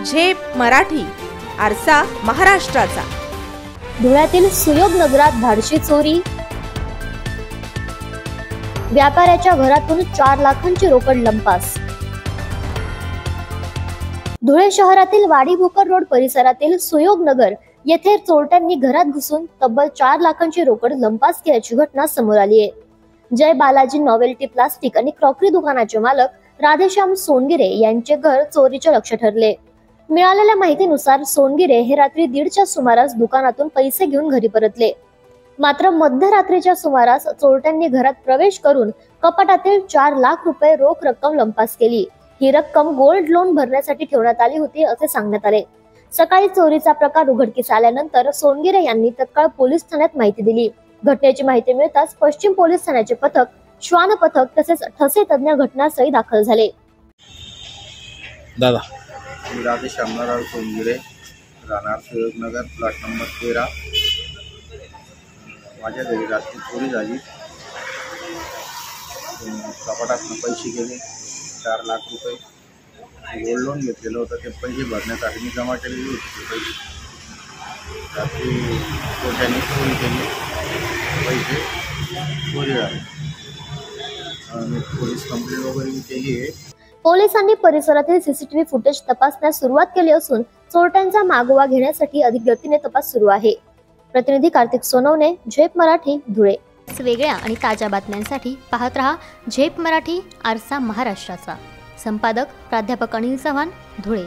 झेप मराठी, आरसा महाराष्ट्राचा। धुळ्यातील सुयोग नगरात धाडशी चोरी, व्यापाऱ्याच्या घरातून 4 लाखांची रोकड लंपास। धुळे शहरातील वाडी भोकर रोड परिसरातील सुयोग नगर येथे चोरट्यांनी घरात घुसून तब्बल 4 लाखांची रोकड लंपास केल्याची घटना समोर आली आहे। जय बालाजी नॉवेल्टी प्लास्टिक आणि क्रॉकरी दुकानाचे मालक राधेश्याम सोनगिरे यांचे घर चोरीचे लक्ष्य ठरले। मिळालेल्या माहितीनुसार सोनगिरे हे रात्री 1:30च्या सुमारास दुकानातून पैसे घेऊन घरी परतले। मात्र मध्यरात्रीच्या सुमारास चोरट्यांनी घरात प्रवेश करून कपाटातील 4 लाख रुपये रोख रक्कम लंपास केली। ही रक्कम गोल्ड लोन भरण्यासाठी ठेवण्यात आली होती असे सांगण्यात आले। सकाळी चोरीचा प्रकार उघडकीस आल्यानंतर सोनगिरे यांनी तत्काळ पोलीस ठाण्यात माहिती दिली। घटनेची माहिती मिळताच पश्चिम पोलीस ठाण्याचे पथक, श्वान पथक तसेच ठसे तज्ञ घटनास्थळी दाखल झाले। दादा राधेश्याम सोनगिरे, राहणार सुयोगनगर, प्लॉट नंबर 13। माझ्या घरी रात्री चोरी झाली। कपाटातून पैसे गेले 4 लाख रुपये। गोल्ड लोन घेतलेलं होतं, ते पैसे भरण्यासाठी मी जमा केलेली होती पैसे। रात्री चोरट्यांनी चोरी केली, पैसे चोरी झाले। पोलीस कंप्लेंट वगैरे केली आहे। पोलिसांनी परिसरातील सीसीटीव्ही फुटेज तपासण्यास सुरुवात केली असून चोरट्यांचा मागोवा घेण्यासाठी अधिक गतीने तपास सुरू आहे। प्रतिनिधी कार्तिक सोनवणे, झेप मराठी, धुळे। वेगळ्या आणि ताज्या बातम्यांसाठी पाहत रहा झेप मराठी, आरसा महाराष्ट्राचा। संपादक प्राध्यापक अनिल चव्हाण, धुळे।